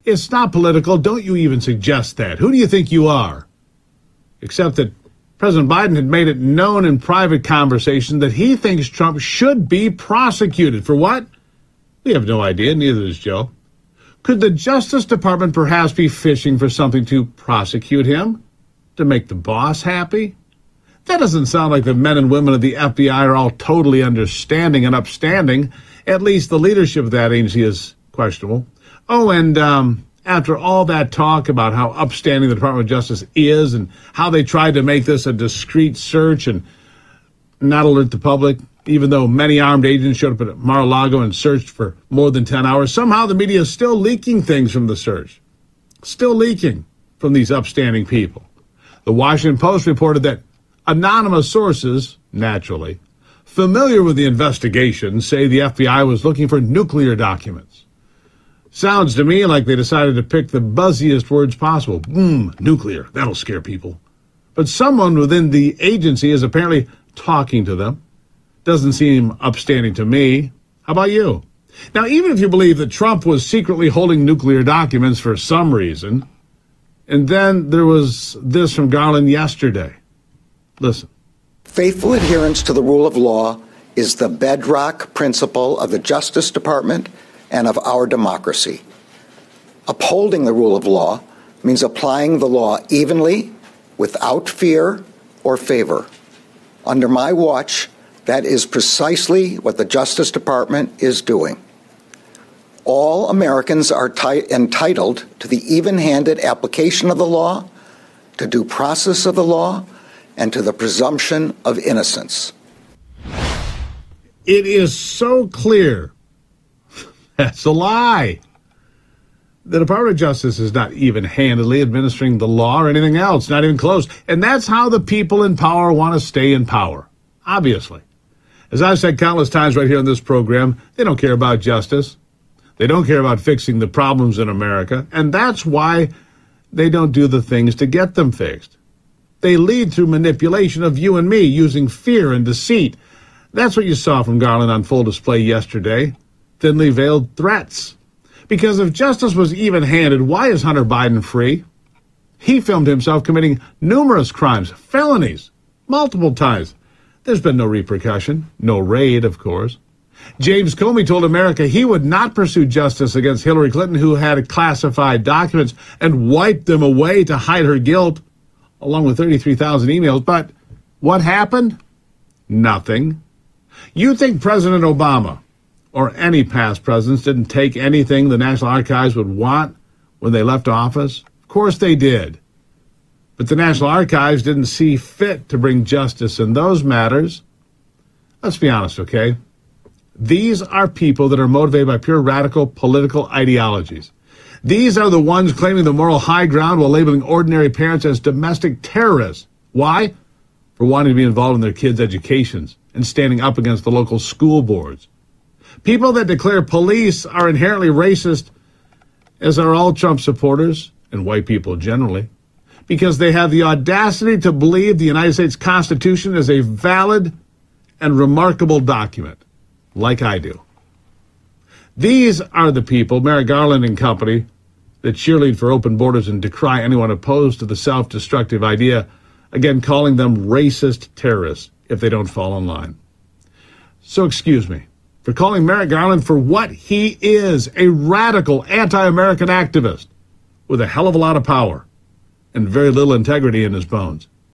It's not political. Don't you even suggest that. Who do you think you are? Except that President Biden had made it known in private conversation that he thinks Trump should be prosecuted. For what? We have no idea. Neither does Joe. Could the Justice Department perhaps be fishing for something to prosecute him? To make the boss happy? That doesn't sound like the men and women of the FBI are all totally understanding and upstanding. At least the leadership of that agency is questionable. Oh, and after all that talk about how upstanding the Department of Justice is and how they tried to make this a discreet search and not alert the public, even though many armed agents showed up at Mar-a-Lago and searched for more than 10 hours, somehow the media is still leaking things from the search. Still leaking from these upstanding people. The Washington Post reported that anonymous sources, naturally, familiar with the investigation, say the FBI was looking for nuclear documents. Sounds to me like they decided to pick the buzziest words possible. Nuclear, that'll scare people. But someone within the agency is apparently talking to them. Doesn't seem upstanding to me. How about you? Now, even if you believe that Trump was secretly holding nuclear documents for some reason, and then there was this from Garland yesterday. Listen. Faithful adherence to the rule of law is the bedrock principle of the Justice Department and of our democracy. Upholding the rule of law means applying the law evenly, without fear or favor. Under my watch, that is precisely what the Justice Department is doing. All Americans are entitled to the even-handed application of the law, to due process of the law, and to the presumption of innocence. It is so clear. That's a lie. The Department of Justice is not even-handedly administering the law or anything else, not even close. And that's how the people in power want to stay in power, obviously. As I've said countless times right here on this program, they don't care about justice. They don't care about fixing the problems in America. And that's why they don't do the things to get them fixed. They lead through manipulation of you and me using fear and deceit. That's what you saw from Garland on full display yesterday. Thinly veiled threats. Because if justice was even-handed, why is Hunter Biden free? He filmed himself committing numerous crimes, felonies, multiple times. There's been no repercussion, no raid, of course. James Comey told America he would not pursue justice against Hillary Clinton, who had classified documents and wiped them away to hide her guilt, along with 33,000 emails. But what happened? Nothing. You think President Obama or any past presidents didn't take anything the National Archives would want when they left office? Of course they did. But the National Archives didn't see fit to bring justice in those matters. Let's be honest, okay? These are people that are motivated by pure radical political ideologies. These are the ones claiming the moral high ground while labeling ordinary parents as domestic terrorists. Why? For wanting to be involved in their kids' educations and standing up against the local school boards. People that declare police are inherently racist, as are all Trump supporters, and white people generally, because they have the audacity to believe the United States Constitution is a valid and remarkable document, like I do. These are the people, Merrick Garland and company, that cheerlead for open borders and decry anyone opposed to the self-destructive idea, again calling them racist terrorists if they don't fall in line. So excuse me for calling Merrick Garland for what he is, a radical anti-American activist with a hell of a lot of power and very little integrity in his bones.